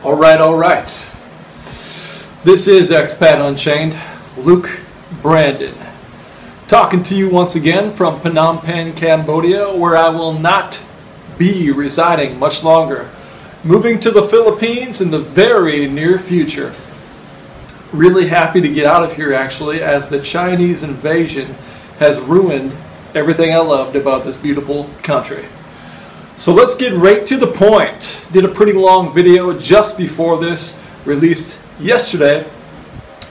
All right. This is Expat Unchained, Luke Brandon, talking to you once again from Phnom Penh, Cambodia, where I will not be residing much longer. Moving to the Philippines in the very near future. Really happy to get out of here, actually, as the Chinese invasion has ruined everything I loved about this beautiful country. So let's get right to the point. Did a pretty long video just before this, released yesterday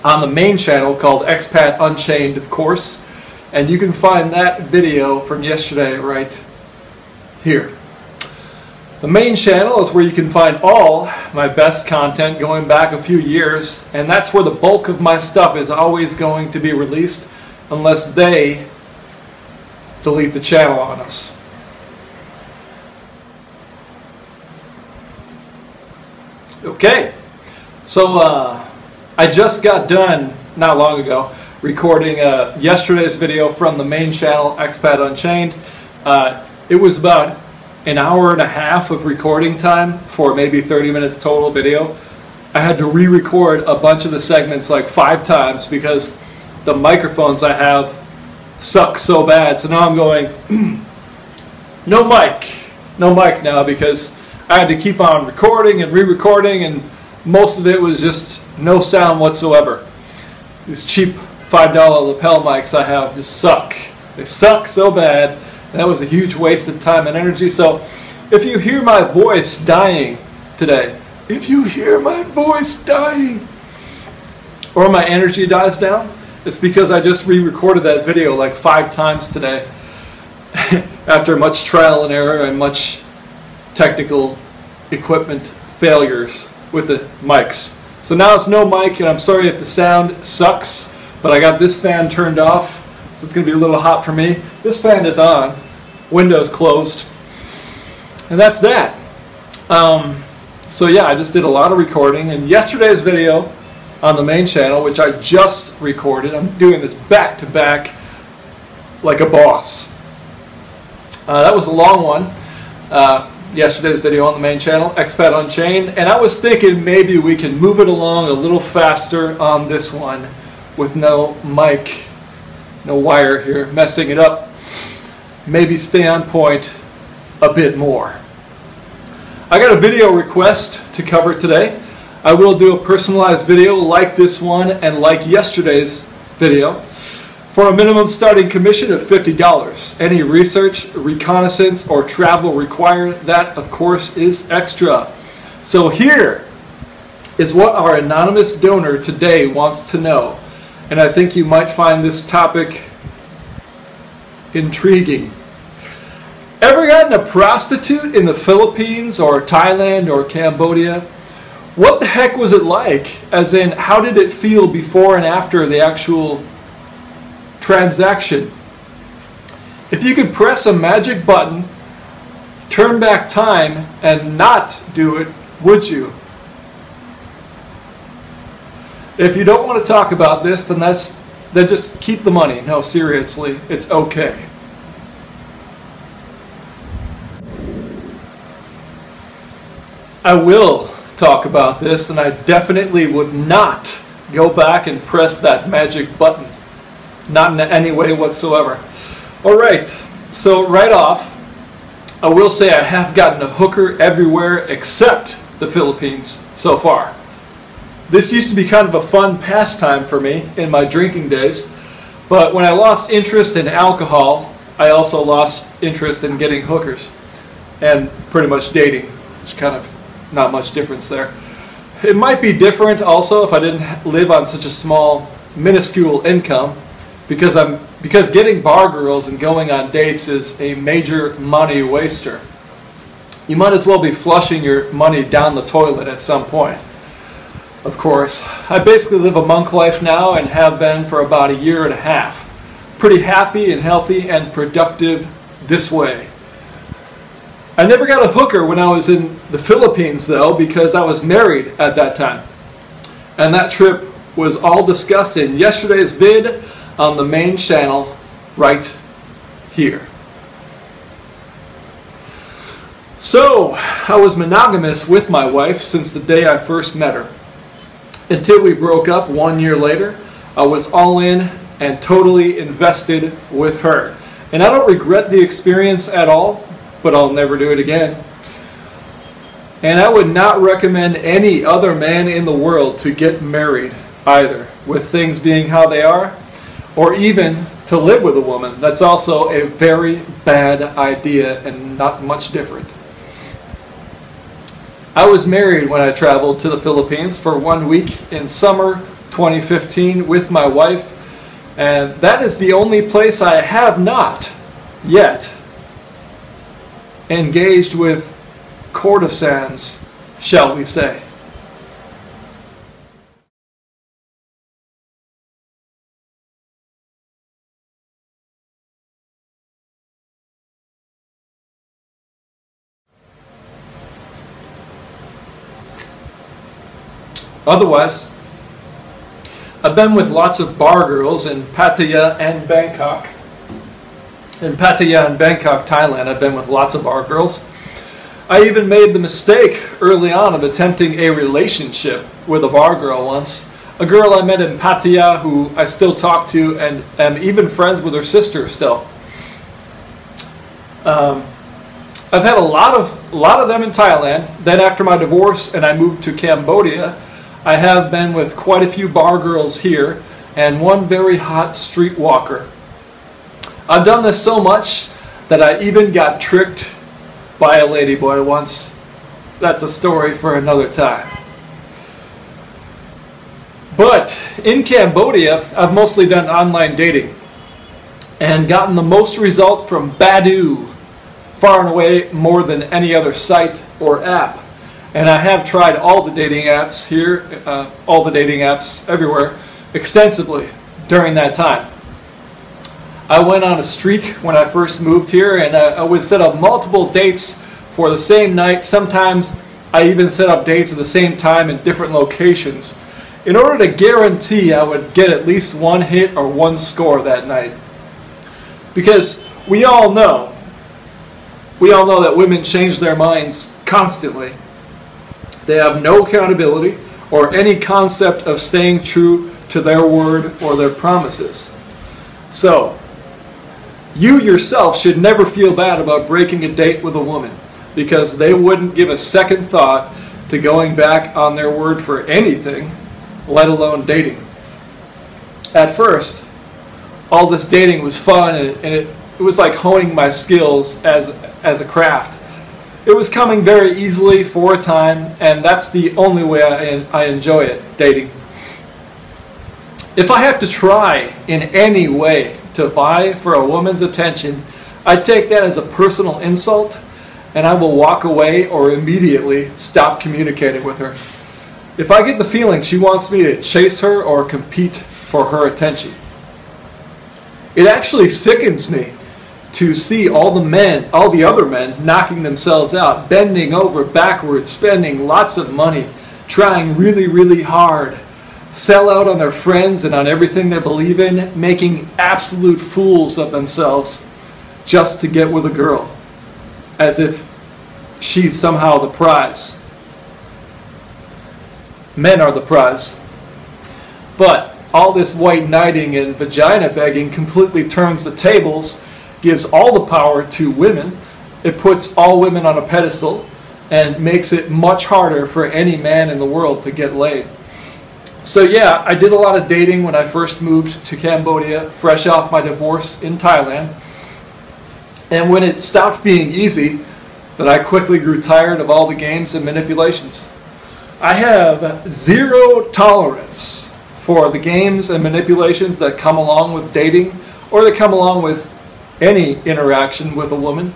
on the main channel called Expat Unchained, of course. And you can find that video from yesterday right here. The main channel is where you can find all my best content going back a few years, and that's where the bulk of my stuff is always going to be released unless they delete the channel on us. Okay, so I just got done not long ago recording yesterday's video from the main channel Expat Unchained. It was about an hour and a half of recording time for maybe 30 minutes total video. I had to re-record a bunch of the segments like 5 times because the microphones I have suck so bad. So now I'm going, no mic now, because I had to keep on recording and re-recording, and most of it was just no sound whatsoever. These cheap $5 lapel mics I have just suck. They suck so bad. And that was a huge waste of time and energy. So if you hear my voice dying today, or my energy dies down, it's because I just re-recorded that video like 5 times today after much trial and error and much technical equipment failures with the mics. So now it's no mic, and I'm sorry if the sound sucks, but I got this fan turned off, so it's going to be a little hot for me. This fan is on, windows closed, and that's that. So yeah, I just did a lot of recording, and yesterday's video on the main channel, which I just recorded, I'm doing this back to back like a boss. That was a long one. Yesterday's video on the main channel, Expat Unchained, and I was thinking maybe we can move it along a little faster on this one with no mic, no wire here messing it up. Maybe stay on point a bit more. I got a video request to cover today. I will do a personalized video like this one and like yesterday's video for a minimum starting commission of $50. Any research, reconnaissance, or travel required, that of course is extra. So here is what our anonymous donor today wants to know, and I think you might find this topic intriguing. Ever gotten a prostitute in the Philippines or Thailand or Cambodia? What the heck was it like? As in, how did it feel before and after the actual transaction? If you could press a magic button, turn back time, and not do it, would you? If you don't want to talk about this, then just keep the money. No, seriously, it's okay. I will talk about this, and I definitely would not go back and press that magic button. Not in any way whatsoever. Alright, so right off, I will say I have gotten a hooker everywhere except the Philippines so far. This used to be kind of a fun pastime for me in my drinking days, but when I lost interest in alcohol, I also lost interest in getting hookers and pretty much dating. There's kind of not much difference there. It might be different also if I didn't live on such a small, minuscule income, because getting bar girls and going on dates is a major money waster. You might as well be flushing your money down the toilet at some point. Of course, I basically live a monk life now and have been for about 1.5 years. Pretty happy and healthy and productive this way. I never got a hooker when I was in the Philippines though, because I was married at that time. And that trip was all discussed in yesterday's vid on the main channel right here. So, I was monogamous with my wife since the day I first met her. Until we broke up 1 year later, I was all in and totally invested with her. And I don't regret the experience at all, but I'll never do it again. And I would not recommend any other man in the world to get married either, with things being how they are, or even to live with a woman. That's also a very bad idea and not much different. I was married when I traveled to the Philippines for 1 week in summer 2015 with my wife, and that is the only place I have not yet engaged with courtesans, shall we say. Otherwise, I've been with lots of bar girls in Pattaya and Bangkok. In Pattaya and Bangkok, Thailand, I've been with lots of bar girls. I even made the mistake early on of attempting a relationship with a bar girl once. A girl I met in Pattaya who I still talk to and am even friends with her sister still. I've had a lot of them in Thailand. Then after my divorce and I moved to Cambodia, I have been with quite a few bar girls here and one very hot streetwalker. I've done this so much that I even got tricked by a ladyboy once. That's a story for another time. But in Cambodia, I've mostly done online dating and gotten the most results from Badoo, far and away more than any other site or app. And I have tried all the dating apps here, all the dating apps everywhere, extensively during that time. I went on a streak when I first moved here, and I would set up multiple dates for the same night. Sometimes I even set up dates at the same time in different locations in order to guarantee I would get at least one hit or one score that night. Because we all know that women change their minds constantly. They have no accountability or any concept of staying true to their word or their promises. So, you yourself should never feel bad about breaking a date with a woman, because they wouldn't give a second thought to going back on their word for anything, let alone dating. At first, all this dating was fun, and it was like honing my skills as a craft. It was coming very easily for a time, and that's the only way I enjoy it, dating. If I have to try in any way to vie for a woman's attention, I take that as a personal insult, and I will walk away or immediately stop communicating with her. If I get the feeling she wants me to chase her or compete for her attention. It actually sickens me to see all the other men knocking themselves out, bending over backwards, spending lots of money, trying really, really hard, sell out on their friends and on everything they believe in, making absolute fools of themselves just to get with a girl, as if she's somehow the prize. Men are the prize. But all this white knighting and vagina begging completely turns the tables, gives all the power to women. It puts all women on a pedestal and makes it much harder for any man in the world to get laid. So yeah, I did a lot of dating when I first moved to Cambodia, fresh off my divorce in Thailand. And when it stopped being easy, that I quickly grew tired of all the games and manipulations. I have zero tolerance for the games and manipulations that come along with dating or that come along with any interaction with a woman.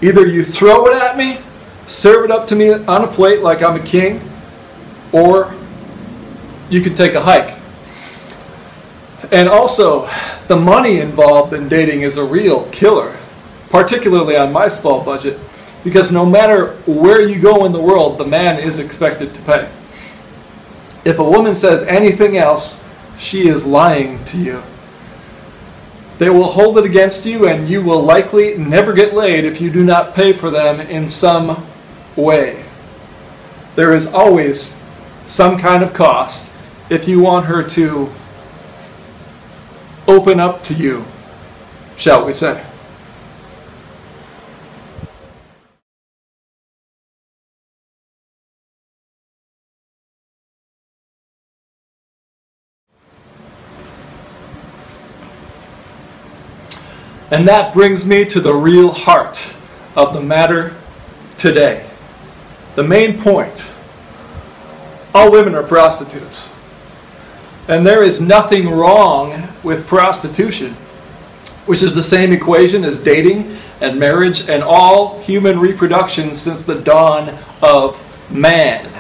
Either you throw it at me, serve it up to me on a plate like I'm a king, or you can take a hike. And also, the money involved in dating is a real killer, particularly on my small budget, because no matter where you go in the world, the man is expected to pay. If a woman says anything else, she is lying to you. They will hold it against you, and you will likely never get laid if you do not pay for them in some way. There is always some kind of cost if you want her to open up to you, shall we say. And that brings me to the real heart of the matter today. The main point. All women are prostitutes. And there is nothing wrong with prostitution, which is the same equation as dating and marriage and all human reproduction since the dawn of man.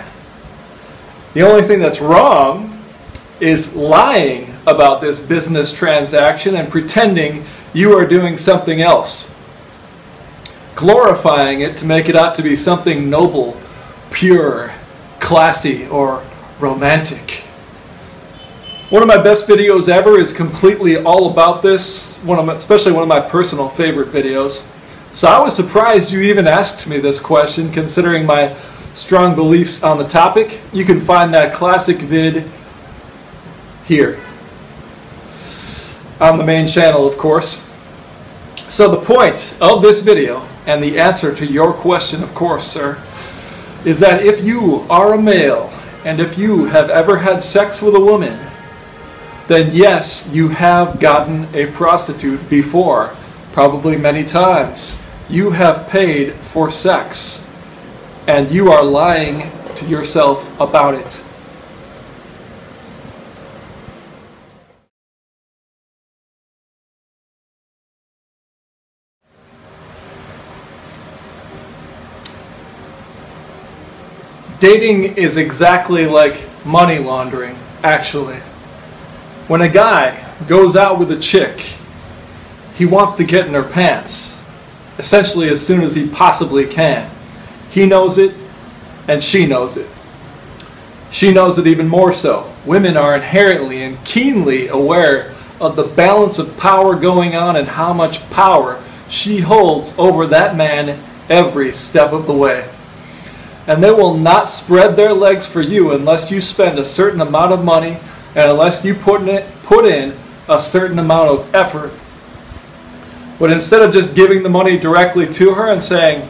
The only thing that's wrong is lying about this business transaction and pretending you are doing something else, glorifying it to make it out to be something noble, pure, classy, or romantic. One of my best videos ever is completely all about this, especially one of my personal favorite videos. So I was surprised you even asked me this question, considering my strong beliefs on the topic. You can find that classic vid here on the main channel, of course. So the point of this video, and the answer to your question, of course, sir, is that if you are a male, and if you have ever had sex with a woman, then yes, you have gotten a prostitute before, probably many times. You have paid for sex, and you are lying to yourself about it. Dating is exactly like money laundering, actually. When a guy goes out with a chick, he wants to get in her pants, essentially as soon as he possibly can. He knows it, and she knows it. She knows it even more so. Women are inherently and keenly aware of the balance of power going on and how much power she holds over that man every step of the way. And they will not spread their legs for you unless you spend a certain amount of money and unless you put in a certain amount of effort. But instead of just giving the money directly to her and saying,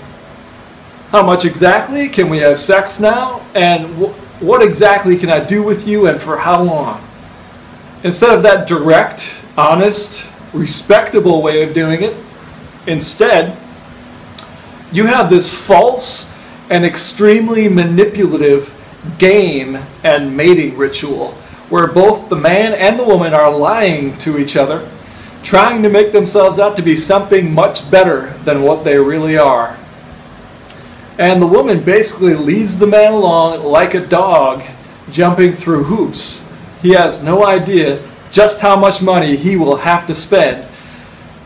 how much exactly? Can we have sex now? And what exactly can I do with you and for how long? Instead of that direct, honest, respectable way of doing it, instead, you have this false and extremely manipulative game and mating ritual where both the man and the woman are lying to each other, trying to make themselves out to be something much better than what they really are. And the woman basically leads the man along like a dog jumping through hoops. He has no idea just how much money he will have to spend.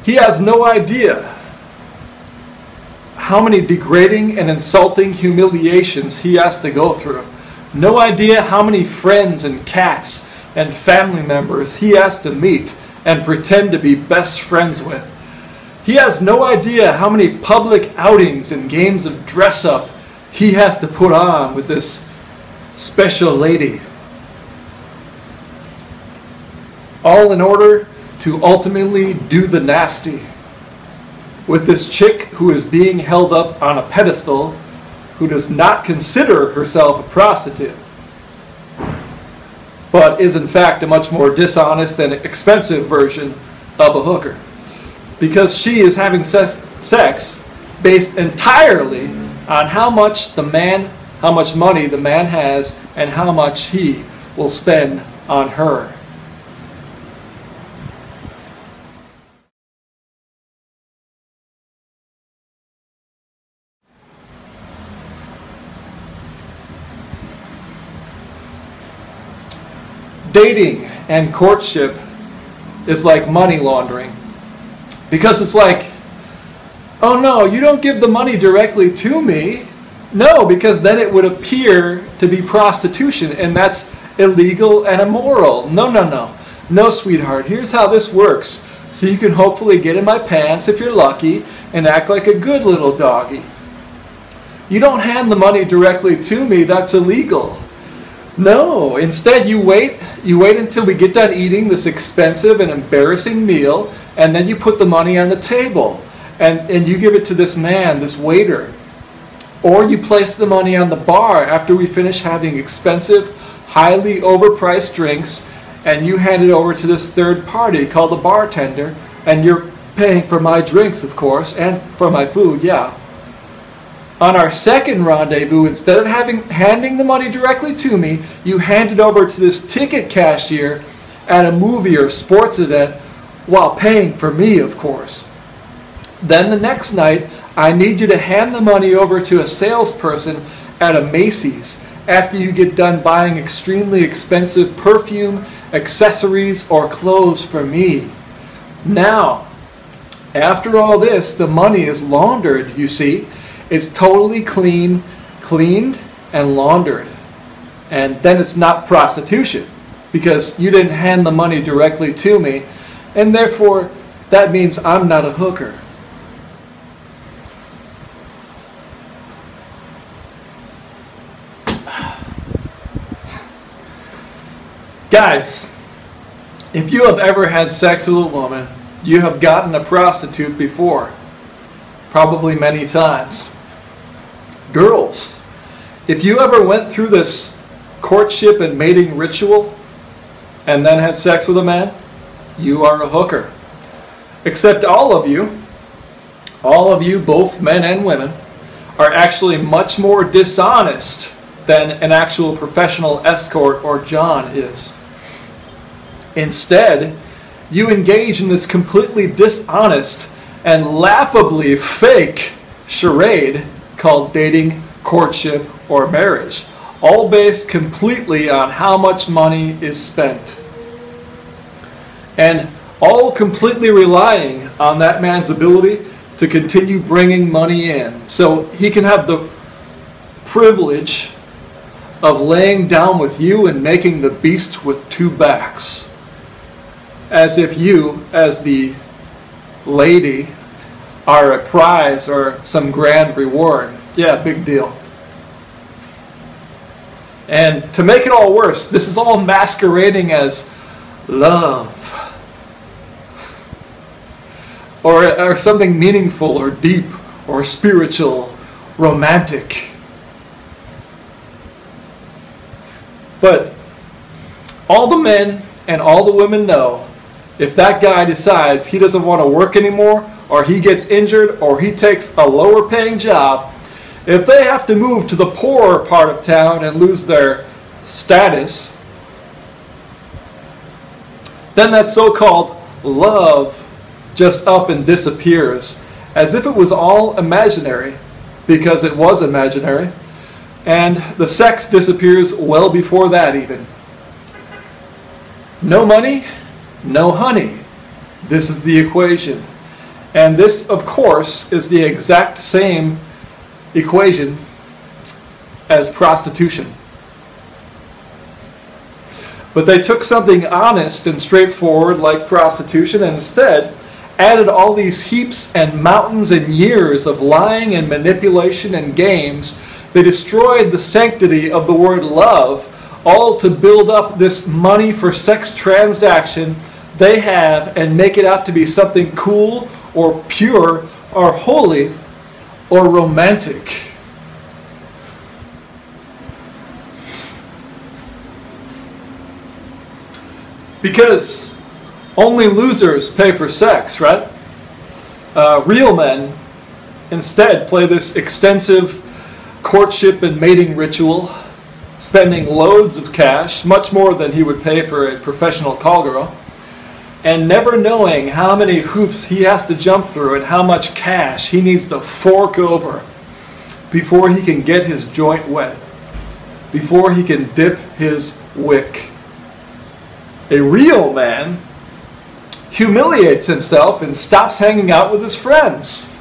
He has no idea how many degrading and insulting humiliations he has to go through. No idea how many friends and cats and family members he has to meet and pretend to be best friends with. He has no idea how many public outings and games of dress-up he has to put on with this special lady. All in order to ultimately do the nasty with this chick who is being held up on a pedestal, who does not consider herself a prostitute, but is in fact a much more dishonest and expensive version of a hooker. Because she is having sex based entirely on how much money the man has and how much he will spend on her. Dating and courtship is like money laundering. Because it's like, oh no, you don't give the money directly to me. No, because then it would appear to be prostitution, and that's illegal and immoral. No, no, no. No, sweetheart, here's how this works. so you can hopefully get in my pants if you're lucky and act like a good little doggy. You don't hand the money directly to me, that's illegal. No, instead you wait until we get done eating this expensive and embarrassing meal, and then you put the money on the table and you give it to this man, this waiter. Or you place the money on the bar after we finish having expensive, highly overpriced drinks, and you hand it over to this third party called a bartender, and you're paying for my drinks, of course, and for my food, yeah. On our second rendezvous, instead of handing the money directly to me, you hand it over to this ticket cashier at a movie or sports event while paying for me, of course. Then the next night, I need you to hand the money over to a salesperson at a Macy's after you get done buying extremely expensive perfume, accessories, or clothes for me. Now, after all this, the money is laundered, you see. It's totally cleaned and laundered. And then it's not prostitution, because you didn't hand the money directly to me, and therefore that means I'm not a hooker. Guys, if you have ever had sex with a woman, you have gotten a prostitute before. Probably many times. Girls, if you ever went through this courtship and mating ritual and then had sex with a man, you are a hooker. Except all of you, both men and women, are actually much more dishonest than an actual professional escort or John is. Instead, you engage in this completely dishonest and laughably fake charade called dating, courtship, or marriage, all based completely on how much money is spent. And all completely relying on that man's ability to continue bringing money in, so he can have the privilege of laying down with you and making the beast with two backs. As if you, as the lady, are a prize or some grand reward. Yeah, big deal. And to make it all worse, this is all masquerading as love. Or something meaningful or deep or spiritual, romantic. But all the men and all the women know, if that guy decides he doesn't want to work anymore, or he gets injured, or he takes a lower paying job, if they have to move to the poorer part of town and lose their status, then that so-called love just up and disappears, as if it was all imaginary, because it was imaginary, and the sex disappears well before that even. No money, no honey. This is the equation. And this, of course, is the exact same equation as prostitution. But they took something honest and straightforward like prostitution and instead added all these heaps and mountains and years of lying and manipulation and games. They destroyed the sanctity of the word love, all to build up this money for sex transaction they have and make it out to be something cool or pure or holy or romantic. Because only losers pay for sex, right? Real men instead play this extensive courtship and mating ritual, spending loads of cash, much more than he would pay for a professional call girl, and never knowing how many hoops he has to jump through and how much cash he needs to fork over before he can get his joint wet, before he can dip his wick. A real man humiliates himself and stops hanging out with his friends.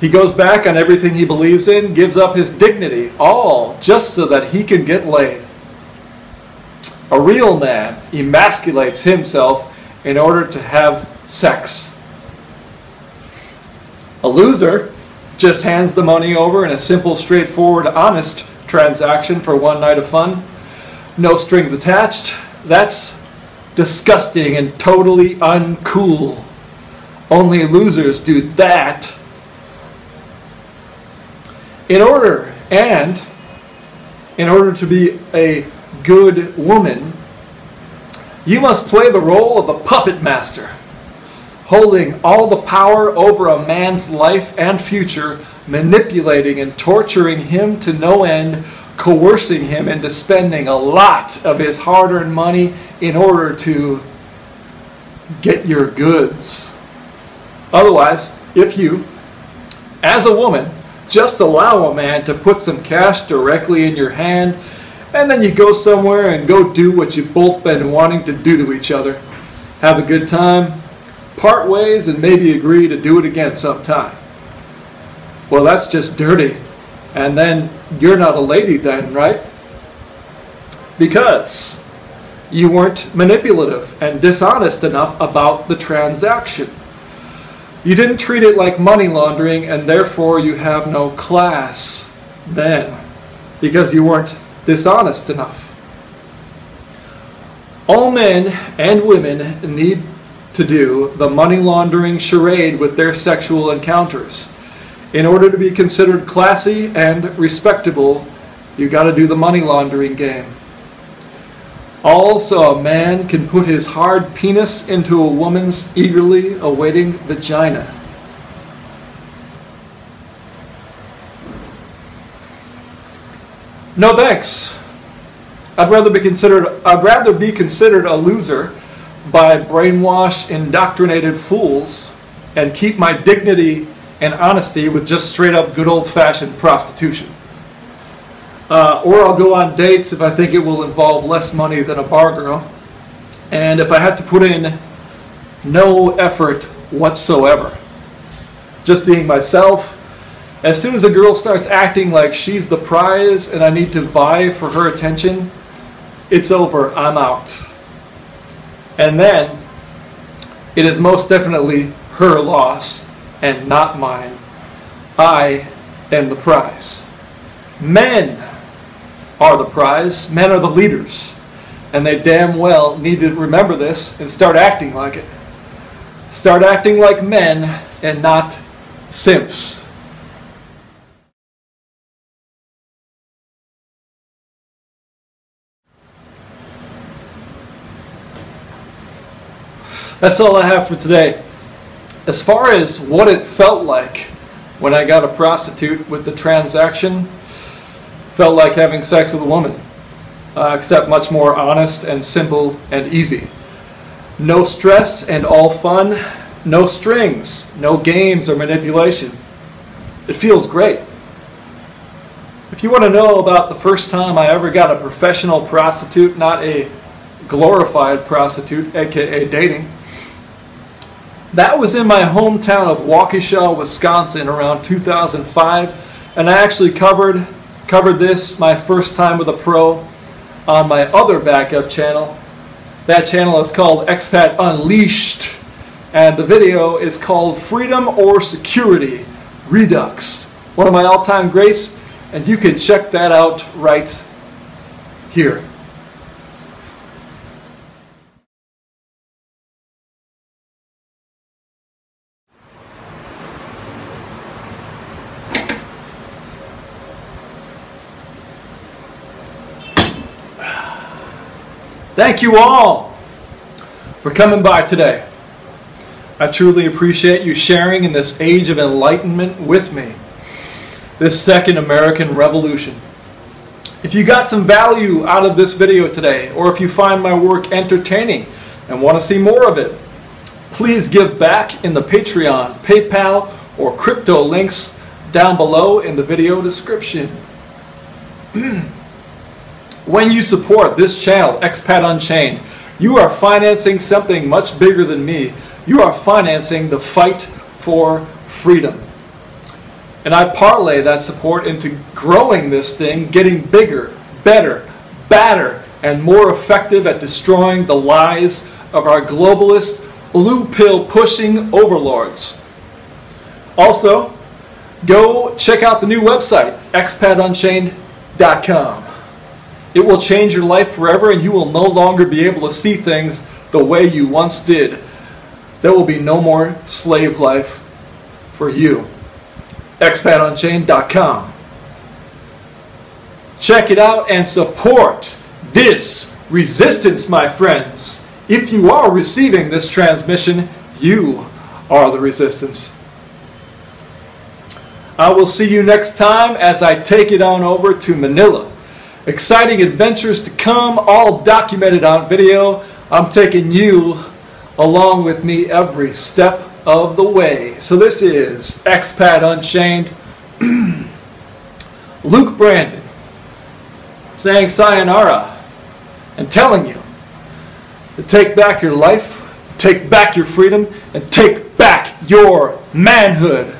He goes back on everything he believes in, gives up his dignity, all just so that he can get laid. A real man emasculates himself in order to have sex. A loser just hands the money over in a simple, straightforward, honest transaction for one night of fun. No strings attached. That's disgusting and totally uncool. Only losers do that. In order to be a good woman, you must play the role of the puppet master, holding all the power over a man's life and future, manipulating and torturing him to no end, coercing him into spending a lot of his hard-earned money in order to get your goods. Otherwise, if you, as a woman, just allow a man to put some cash directly in your hand, and then you go somewhere and go do what you've both been wanting to do to each other, have a good time, part ways, and maybe agree to do it again sometime. Well, that's just dirty. And then you're not a lady then, right? Because you weren't manipulative and dishonest enough about the transaction. You didn't treat it like money laundering, and therefore you have no class then, because you weren't dishonest enough. All men and women need to do the money laundering charade with their sexual encounters. In order to be considered classy and respectable, you got to do the money laundering game. Also, a man can put his hard penis into a woman's eagerly awaiting vagina. No thanks. I'd rather be considered a loser by brainwashed, indoctrinated fools and keep my dignity and honesty with just straight up good old-fashioned prostitution. Or I'll go on dates if I think it will involve less money than a bar girl, and if I had to put in no effort whatsoever. Just being myself. As soon as a girl starts acting like she's the prize and I need to vie for her attention, it's over, I'm out. And then, it is most definitely her loss and not mine. I am the prize. Men are the prize. Men are the leaders. And they damn well need to remember this and start acting like it. Start acting like men and not simps. That's all I have for today. As far as what it felt like when I got a prostitute with the transaction, felt like having sex with a woman, except much more honest and simple and easy. No stress and all fun, no strings, no games or manipulation. It feels great. If you want to know about the first time I ever got a professional prostitute, not a glorified prostitute, aka dating, that was in my hometown of Waukesha, Wisconsin around 2005, and I actually covered this my first time with a pro on my other backup channel. That channel is called Expat Unleashed, and the video is called Freedom or Security Redux. One of my all-time greats, and you can check that out right here. Thank you all for coming by today. I truly appreciate you sharing in this age of enlightenment with me, this second American Revolution. If you got some value out of this video today, or if you find my work entertaining and want to see more of it, please give back in the Patreon, PayPal, or crypto links down below in the video description. When you support this channel, Expat Unchained, you are financing something much bigger than me. You are financing the fight for freedom. And I parlay that support into growing this thing, getting bigger, better, badder, and more effective at destroying the lies of our globalist, blue pill pushing overlords. Also, go check out the new website, expatunchained.com. It will change your life forever, and you will no longer be able to see things the way you once did. There will be no more slave life for you. expatunchained.com. Check it out and support this resistance, my friends. If you are receiving this transmission, you are the resistance. I will see you next time as I take it on over to Manila. Exciting adventures to come, all documented on video. I'm taking you along with me every step of the way. So this is Expat Unchained, Luke Brandon, saying sayonara and telling you to take back your life, take back your freedom, and take back your manhood.